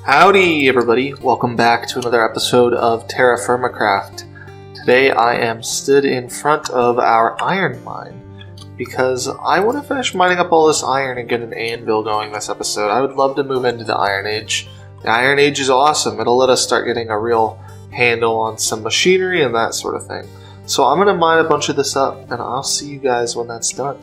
Howdy everybody, welcome back to another episode of TerraFirmaCraft. Today I am stood in front of our iron mine because I want to finish mining up all this iron and get an anvil going this episode. I would love to move into the Iron Age. The Iron Age is awesome, it'll let us start getting a real handle on some machinery and that sort of thing. So I'm going to mine a bunch of this up and I'll see you guys when that's done.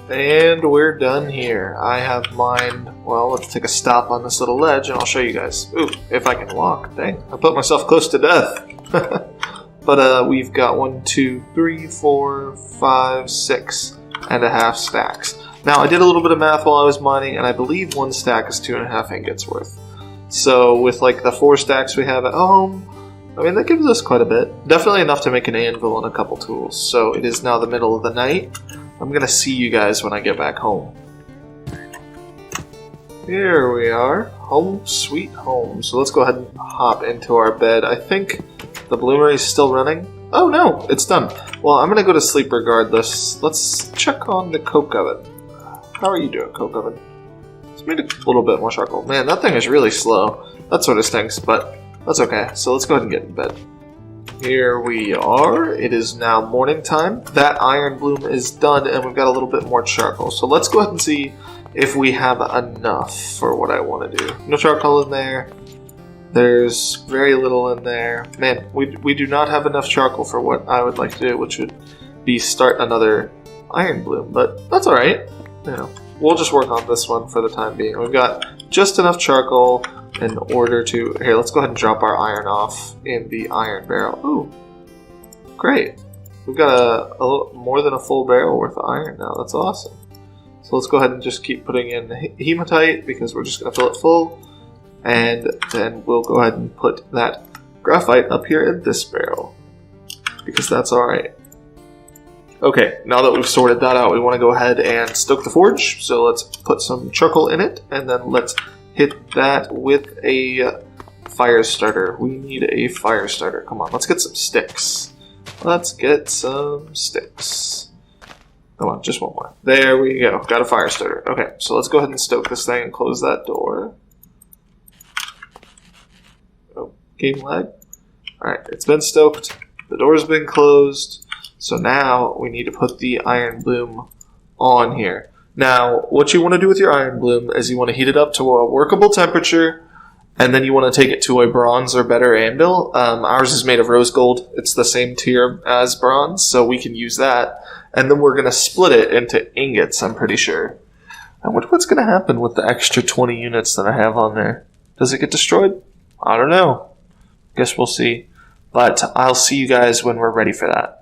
And we're done here. I have mined, well, let's take a stop on this little ledge and I'll show you guys. Ooh, if I can walk. Dang, I put myself close to death. But we've got 1, 2, 3, 4, 5, 6 and a half stacks. Now, I did a little bit of math while I was mining, and I believe 1 stack is 2.5 ingots worth. So with like the 4 stacks we have at home, I mean, that gives us quite a bit. Definitely enough to make an anvil and a couple tools. So it is now the middle of the night. I'm gonna see you guys when I get back home. Here we are. Home sweet home. So let's go ahead and hop into our bed. I think the bloomer is still running. Oh no, it's done. Well, I'm gonna go to sleep regardless. Let's check on the coke oven. How are you doing, coke oven? Let's make a little bit more charcoal. Man, that thing is really slow. That sort of stinks, but that's okay. So let's go ahead and get in bed. Here we are. It is now morning time. That iron bloom is done and we've got a little bit more charcoal. So let's go ahead and see if we have enough for what I want to do. No charcoal in there. There's very little in there. Man, we do not have enough charcoal for what I would like to do, which would be start another iron bloom, but that's alright. You know, we'll just work on this one for the time being. We've got just enough charcoal in order to... Here, let's go ahead and drop our iron off in the iron barrel. Ooh, great. We've got a little more than a full barrel worth of iron now. That's awesome. So let's go ahead and just keep putting in hematite because we're just going to fill it full. And then we'll go ahead and put that graphite up here in this barrel because that's alright. Okay, now that we've sorted that out, we want to go ahead and stoke the forge. So let's put some charcoal in it and then let's hit that with a fire starter. We need a fire starter. Come on, let's get some sticks. Let's get some sticks. Come on, just one more. There we go. Got a fire starter. Okay, so let's go ahead and stoke this thing and close that door. Oh, game lag. Alright, it's been stoked. The door's been closed. So now we need to put the iron bloom on here. Now, what you want to do with your iron bloom is you want to heat it up to a workable temperature, and then you want to take it to a bronze or better anvil. Ours is made of rose gold. It's the same tier as bronze, so we can use that. And then we're going to split it into ingots, I'm pretty sure. I wonder what's going to happen with the extra 20 units that I have on there. Does it get destroyed? I don't know. Guess we'll see. But I'll see you guys when we're ready for that.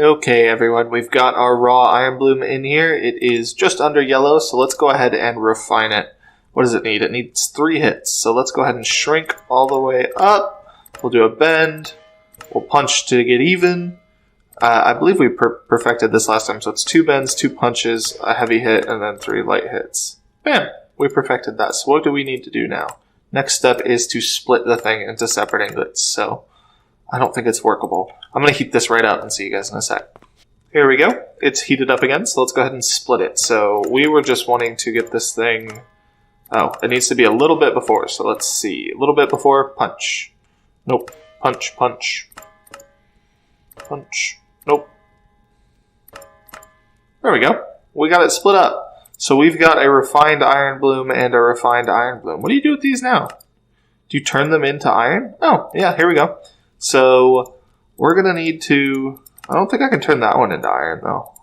Okay everyone, we've got our raw iron bloom in here. It is just under yellow, so let's go ahead and refine it. What does it need? It needs 3 hits, so let's go ahead and shrink all the way up. We'll do a bend. We'll punch to get even. I believe we perfected this last time, so it's 2 bends, 2 punches, a heavy hit, and then 3 light hits. Bam! We perfected that, so what do we need to do now? Next step is to split the thing into separate ingots, so I don't think it's workable. I'm going to heat this right up and see you guys in a sec. Here we go. It's heated up again, so let's go ahead and split it. So we were just wanting to get this thing... Oh, it needs to be a little bit before, so let's see. A little bit before, punch. Nope. Punch, punch. Punch. Nope. There we go. We got it split up. So we've got a refined iron bloom and a refined iron bloom. What do you do with these now? Do you turn them into iron? Oh, yeah, here we go. So we're going to need to... I don't think I can turn that one into iron, though.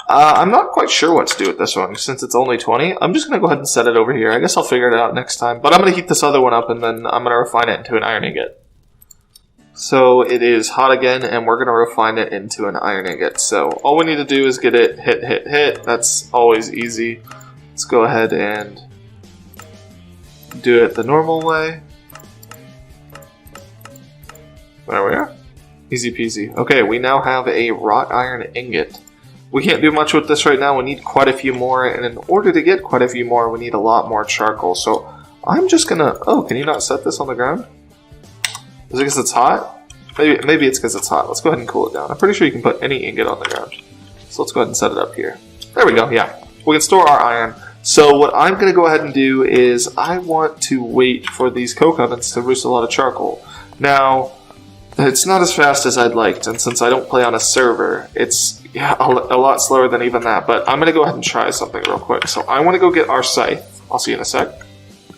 I'm not quite sure what to do with this one, since it's only 20. I'm just going to go ahead and set it over here. I guess I'll figure it out next time. But I'm going to heat this other one up, and then I'm going to refine it into an iron ingot. So it is hot again, and we're going to refine it into an iron ingot. So all we need to do is get it hit, hit, hit. That's always easy. Let's go ahead and do it the normal way. There we are. Easy peasy. Okay, we now have a wrought iron ingot. we can't do much with this right now. We need quite a few more, and in order to get quite a few more, we need a lot more charcoal. So I'm just gonna... Oh, can you not set this on the ground? Is it because it's hot? Maybe it's because it's hot. Let's go ahead and cool it down. I'm pretty sure you can put any ingot on the ground. So let's go ahead and set it up here. There we go, yeah. We can store our iron. So what I'm going to go ahead and do is I want to wait for these coke ovens to roast a lot of charcoal. Now, it's not as fast as I'd liked, and since I don't play on a server, it's a lot slower than even that. But I'm going to go ahead and try something real quick. So I want to go get our scythe. I'll see you in a sec.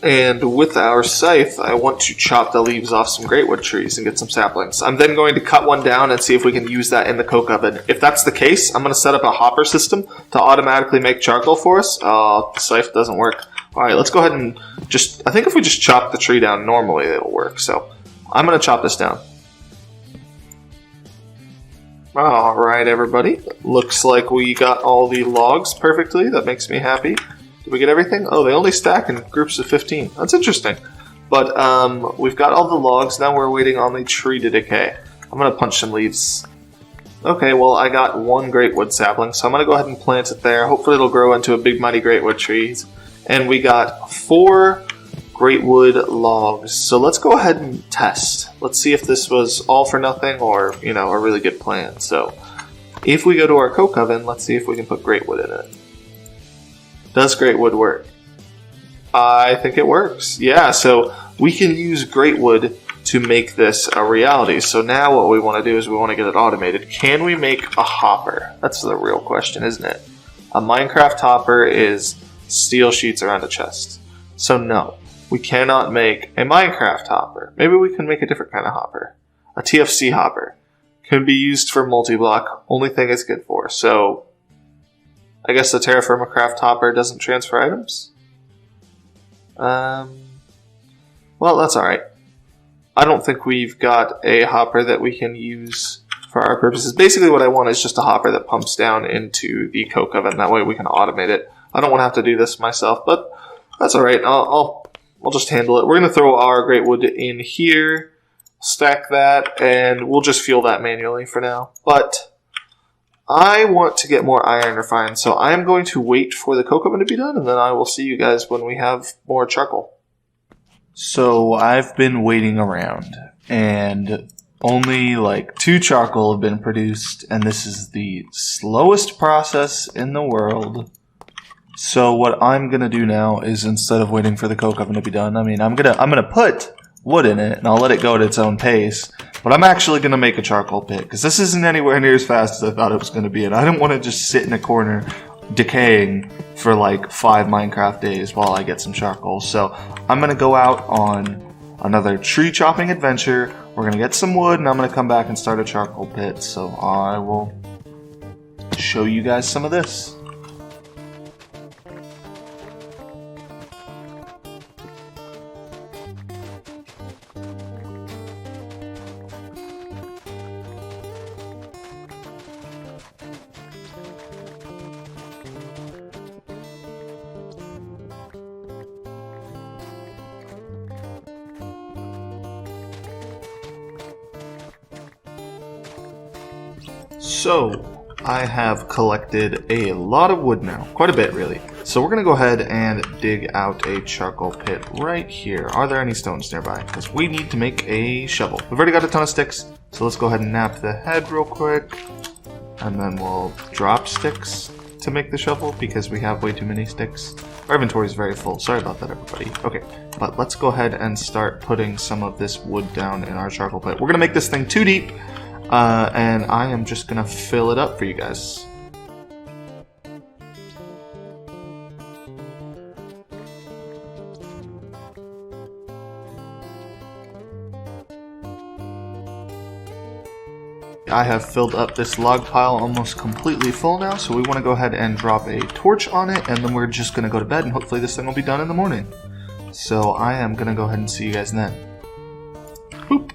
And with our scythe, I want to chop the leaves off some greatwood trees and get some saplings. I'm then going to cut one down and see if we can use that in the coke oven. If that's the case, I'm going to set up a hopper system to automatically make charcoal for us. The scythe doesn't work. Alright, let's go ahead and just... I think if we just chop the tree down normally, it'll work. So, I'm going to chop this down. Alright, everybody. Looks like we got all the logs perfectly. That makes me happy. Did we get everything? Oh, they only stack in groups of 15. That's interesting. But we've got all the logs. Now we're waiting on the tree to decay. I'm going to punch some leaves. Okay, well, I got one greatwood sapling, so I'm going to go ahead and plant it there. Hopefully it'll grow into a big, mighty greatwood tree. And we got 4 greatwood logs. So let's go ahead and test. Let's see if this was all for nothing or, you know, a really good plan. So if we go to our coke oven, let's see if we can put greatwood in it. Does greatwood work? I think it works. Yeah, so we can use greatwood to make this a reality. So now what we want to do is we want to get it automated. Can we make a hopper? That's the real question, isn't it? A Minecraft hopper is steel sheets around a chest. So no, we cannot make a Minecraft hopper. Maybe we can make a different kind of hopper. A TFC hopper. Can be used for multi-block. Only thing it's good for. So I guess the TerraFirmaCraft hopper doesn't transfer items? Well, that's alright. I don't think we've got a hopper that we can use for our purposes. Basically what I want is just a hopper that pumps down into the coke oven. That way we can automate it. I don't want to have to do this myself, but that's alright. I'll just handle it. We're going to throw our greatwood in here, stack that, and we'll just fuel that manually for now. But I want to get more iron refined, so I am going to wait for the coke oven to be done, and then I will see you guys when we have more charcoal. So I've been waiting around, and only like 2 charcoal have been produced, and this is the slowest process in the world. So what I'm gonna do now is, instead of waiting for the coke oven to be done, I'm gonna put wood in it, and I'll let it go at its own pace. But I'm actually going to make a charcoal pit, because this isn't anywhere near as fast as I thought it was going to be, and I don't want to just sit in a corner decaying for like 5 Minecraft days while I get some charcoal. So I'm going to go out on another tree chopping adventure. We're going to get some wood, and I'm going to come back and start a charcoal pit. So I will show you guys some of this. So, I have collected a lot of wood now. Quite a bit, really. So we're going to go ahead and dig out a charcoal pit right here. Are there any stones nearby? Because we need to make a shovel. We've already got a ton of sticks, so let's go ahead and nap the head real quick. And then we'll drop sticks to make the shovel, because we have way too many sticks. Our inventory is very full. Sorry about that, everybody. Okay, but let's go ahead and start putting some of this wood down in our charcoal pit. We're going to make this thing too deep. And I am just going to fill it up for you guys. I have filled up this log pile almost completely full now, so we want to go ahead and drop a torch on it, and then we're just going to go to bed, and hopefully this thing will be done in the morning. So I am going to go ahead and see you guys then. Boop.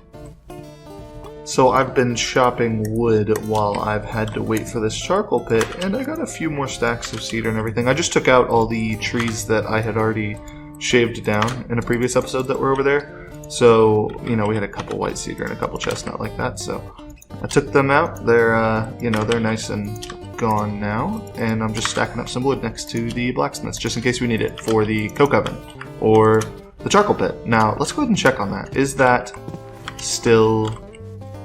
So I've been chopping wood while I've had to wait for this charcoal pit, and I got a few more stacks of cedar and everything. I just took out all the trees that I had already shaved down in a previous episode that were over there. So, you know, we had a couple white cedar and a couple chestnut like that, so I took them out. They're, you know, they're nice and gone now, and I'm just stacking up some wood next to the blacksmiths, just in case we need it for the coke oven or the charcoal pit. Now, let's go ahead and check on that. Is that still...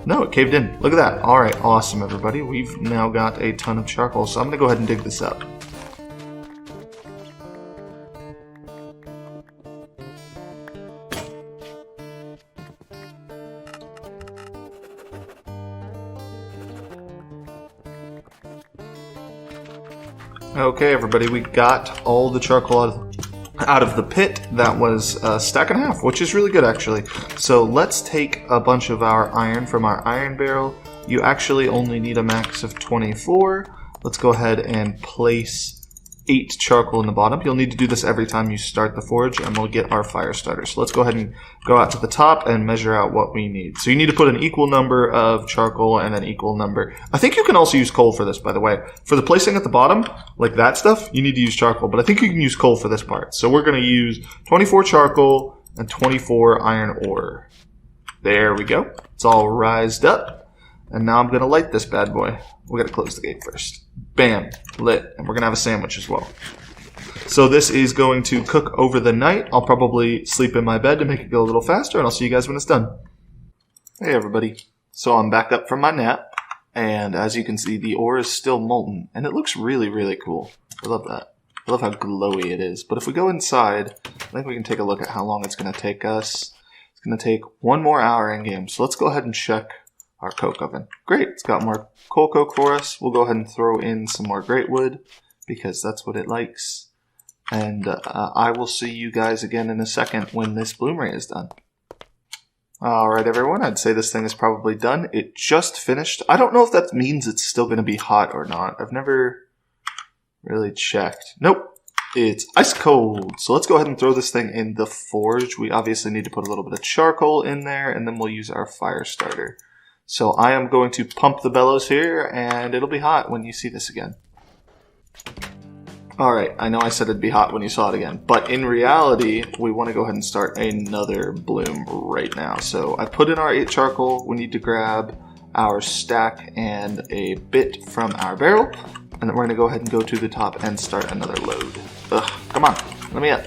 No, it caved in. Look at that. Alright, awesome, everybody. We've now got a ton of charcoal, so I'm going to go ahead and dig this up. Okay, everybody, we got all the charcoal out of the pit. That was a stack and a half, which is really good, actually. So let's take a bunch of our iron from our iron barrel. You actually only need a max of 24. Let's go ahead and place 8 charcoal in the bottom. You'll need to do this every time you start the forge, and we'll get our fire starter. So let's go ahead and go out to the top and measure out what we need. So you need to put an equal number of charcoal and an equal number. I think you can also use coal for this, by the way. For the placing at the bottom, like that stuff, you need to use charcoal, but I think you can use coal for this part. So we're going to use 24 charcoal and 24 iron ore. There we go. It's all rised up. And now I'm going to light this bad boy. We got to close the gate first. Bam, lit. And we're going to have a sandwich as well. So this is going to cook over the night. I'll probably sleep in my bed to make it go a little faster, and I'll see you guys when it's done. Hey everybody. So I'm back up from my nap, and as you can see, the ore is still molten, and it looks really, really cool. I love that. I love how glowy it is. But if we go inside, I think we can take a look at how long it's going to take us. It's going to take 1 more hour in game. So let's go ahead and check our coke oven. Great, it's got more coal coke for us. We'll go ahead and throw in some more great wood because that's what it likes. And I will see you guys again in a second when this bloomery is done. Alright everyone, I'd say this thing is probably done. It just finished. I don't know if that means it's still going to be hot or not. I've never really checked. Nope, it's ice cold. So let's go ahead and throw this thing in the forge. We obviously need to put a little bit of charcoal in there, and then we'll use our fire starter. So I am going to pump the bellows here, and it'll be hot when you see this again. Alright, I know I said it'd be hot when you saw it again, but in reality, we want to go ahead and start another bloom right now. So I put in our 8 charcoal. We need to grab our stack and a bit from our barrel, and then we're going to go ahead and go to the top and start another load. Ugh, come on, let me up.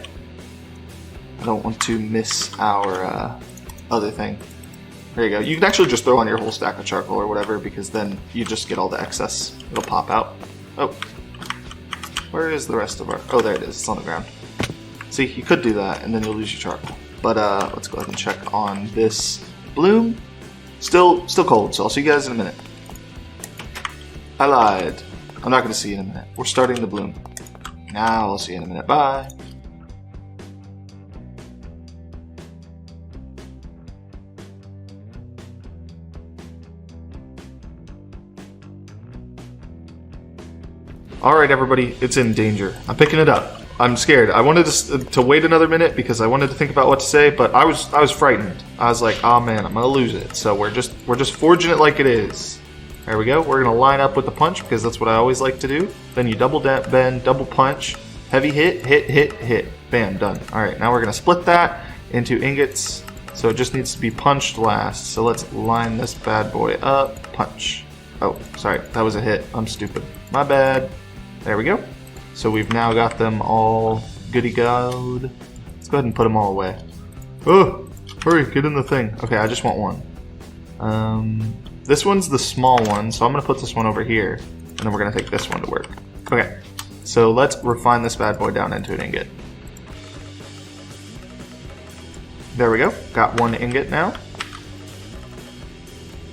I don't want to miss our other thing. There you go. You can actually just throw on your whole stack of charcoal or whatever, because then you just get all the excess. It'll pop out. Oh. Where is the rest of our... Oh, there it is. It's on the ground. See, you could do that, and then you'll lose your charcoal. But let's go ahead and check on this bloom. Still cold, so I'll see you guys in a minute. I lied. I'm not going to see you in a minute. We're starting the bloom. Now I'll see you in a minute. Bye. Alright everybody, it's in danger. I'm picking it up. I'm scared. I wanted to wait another minute because I wanted to think about what to say, but I was frightened. I was like, oh man, I'm gonna lose it. So we're just forging it like it is. There we go. We're gonna line up with the punch because that's what I always like to do. Then you double bend, double punch, heavy hit, hit, hit, hit. Bam, done. Alright, now we're gonna split that into ingots. So it just needs to be punched last. So let's line this bad boy up. Punch. Oh, sorry, that was a hit. I'm stupid. My bad. There we go. So we've now got them all goody-goed. Let's go ahead and put them all away. Oh, hurry, get in the thing. Okay, I just want one. This one's the small one, so I'm going to put this one over here, and then we're going to take this one to work. Okay, so let's refine this bad boy down into an ingot. There we go. Got 1 ingot now.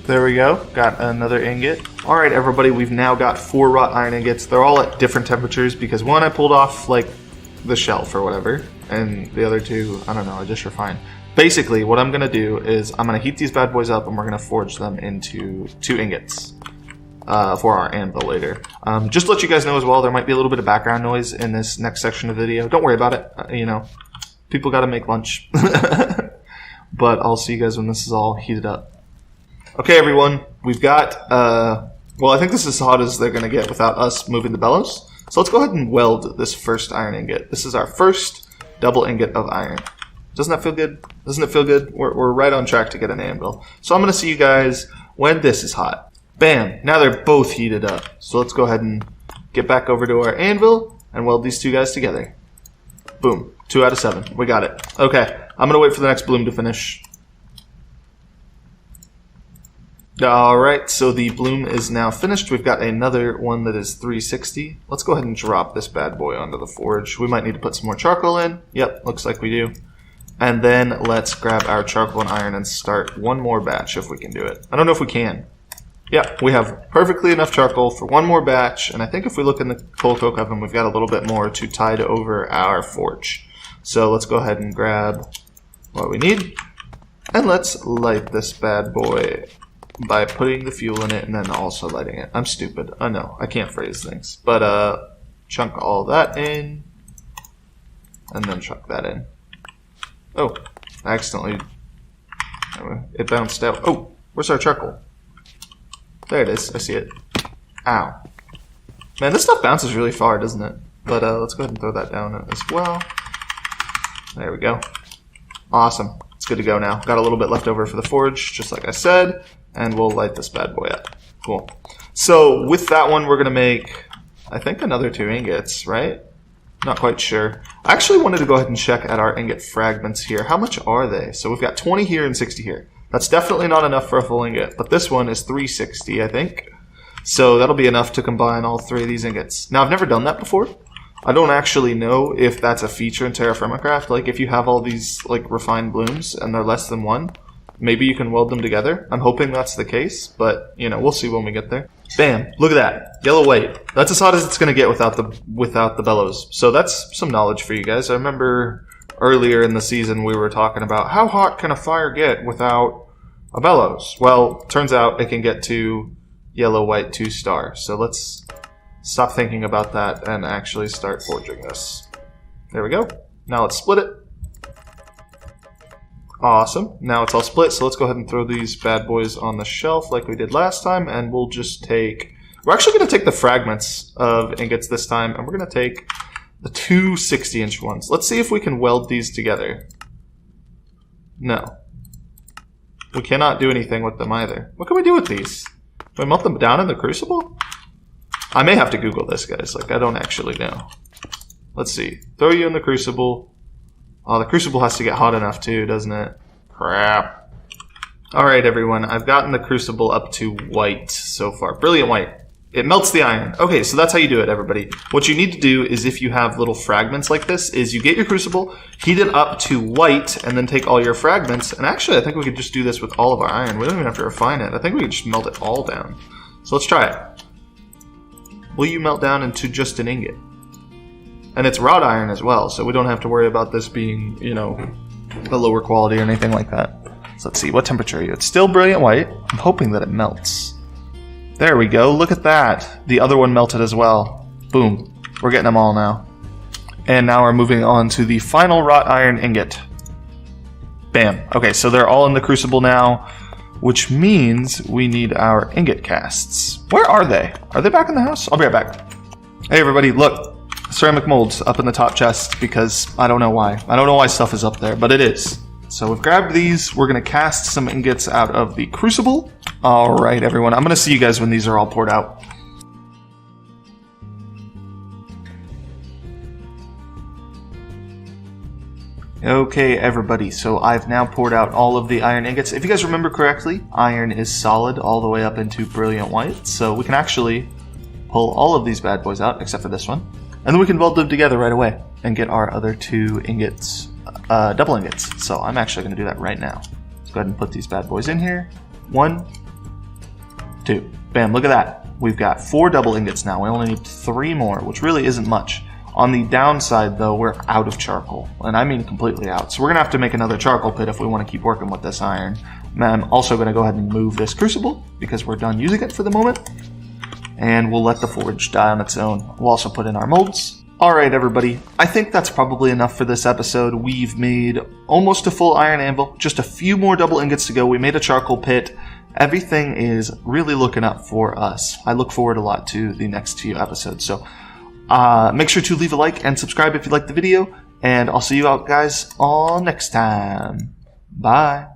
There we go, got another ingot. Alright everybody, we've now got 4 wrought iron ingots. They're all at different temperatures because one I pulled off like the shelf or whatever, and the other 2, I don't know, I just refined. Basically, what I'm going to do is I'm going to heat these bad boys up and we're going to forge them into 2 ingots for our anvil later. Just to let you guys know as well, there might be a little bit of background noise in this next section of the video. Don't worry about it, you know, people got to make lunch. But I'll see you guys when this is all heated up. Okay, everyone, we've got, well, I think this is as hot as they're going to get without us moving the bellows. So let's go ahead and weld this first iron ingot. This is our first double ingot of iron. Doesn't that feel good? Doesn't it feel good? We're right on track to get an anvil. So I'm going to see you guys when this is hot. Bam! Now they're both heated up. So let's go ahead and get back over to our anvil and weld these two guys together. Boom. 2 out of 7. We got it. Okay. I'm going to wait for the next bloom to finish. Alright, so the bloom is now finished. We've got another one that is 360. Let's go ahead and drop this bad boy onto the forge. We might need to put some more charcoal in. Yep, looks like we do. And then let's grab our charcoal and iron and start one more batch if we can do it. I don't know if we can. Yeah, we have perfectly enough charcoal for one more batch, and I think if we look in the coal coke oven, we've got a little bit more to tide over our forge. So let's go ahead and grab what we need, and let's light this bad boy by putting the fuel in it and then also lighting it. I'm stupid, I know, I can't phrase things. But chunk all that in, and then chuck that in. Oh, I accidentally, it bounced out. Oh, where's our charcoal? There it is. I see it. Ow. Man, this stuff bounces really far, doesn't it? But let's go ahead and throw that down as well. There we go. Awesome. It's good to go now. Got a little bit left over for the forge, just like I said. And we'll light this bad boy up. Cool. So with that one, we're going to make, I think, another 2 ingots, right? Not quite sure. I actually wanted to go ahead and check at our ingot fragments here. How much are they? So we've got 20 here and 60 here. That's definitely not enough for a full ingot, but this one is 360, I think. So that'll be enough to combine all 3 of these ingots. Now, I've never done that before. I don't actually know if that's a feature in TerraFirmaCraft. Like, if you have all these, like, refined blooms and they're less than 1, maybe you can weld them together. I'm hoping that's the case, but, you know, we'll see when we get there. Bam! Look at that. Yellow white. That's as hot as it's going to get without the bellows. So that's some knowledge for you guys. I remember earlier in the season we were talking about how hot can a fire get without a bellows. Well, turns out it can get to yellow white 2-star. So let's stop thinking about that and actually start forging this. There we go. Now let's split it. Awesome. Now it's all split, so let's go ahead and throw these bad boys on the shelf like we did last time, and we'll just take... We're actually going to take the fragments of ingots this time, and we're going to take the 2 60-inch ones. Let's see if we can weld these together. No. We cannot do anything with them either. What can we do with these? Can we melt them down in the crucible? I may have to Google this, guys. Like, I don't actually know. Let's see. Throw you in the crucible. Oh, the crucible has to get hot enough too, doesn't it? Crap. Alright, everyone. I've gotten the crucible up to white so far. Brilliant white. It melts the iron. Okay, so that's how you do it, everybody. What you need to do is, if you have little fragments like this, is you get your crucible, heat it up to white, and then take all your fragments. And actually, I think we could just do this with all of our iron. We don't even have to refine it. I think we could just melt it all down. So let's try it. Will you melt down into just an ingot? And it's wrought iron as well, so we don't have to worry about this being, you know, a lower quality or anything like that. So let's see, what temperature are you? It's still brilliant white. I'm hoping that it melts. There we go, look at that. The other one melted as well. Boom. We're getting them all now. And now we're moving on to the final wrought iron ingot. Bam. Okay, so they're all in the crucible now, which means we need our ingot casts. Where are they? Are they back in the house? I'll be right back. Hey everybody, look. Ceramic molds up in the top chest, because I don't know why. I don't know why stuff is up there, but it is. So we've grabbed these. We're going to cast some ingots out of the crucible. Alright, everyone. I'm going to see you guys when these are all poured out. Okay, everybody. So I've now poured out all of the iron ingots. If you guys remember correctly, iron is solid all the way up into brilliant white. So we can actually pull all of these bad boys out, except for this one. And then we can weld them together right away and get our other 2 ingots, double ingots. So I'm actually going to do that right now. Let's go ahead and put these bad boys in here. 1, 2. Bam, look at that. We've got 4 double ingots now. We only need 3 more, which really isn't much. On the downside, though, we're out of charcoal. And I mean completely out. So we're going to have to make another charcoal pit if we want to keep working with this iron. And I'm also going to go ahead and move this crucible because we're done using it for the moment. And we'll let the forge die on its own. We'll also put in our molds. Alright, everybody. I think that's probably enough for this episode. We've made almost a full iron anvil. Just a few more double ingots to go. We made a charcoal pit. Everything is really looking up for us. I look forward a lot to the next few episodes. So make sure to leave a like and subscribe if you liked the video. And I'll see you out, guys, all next time. Bye.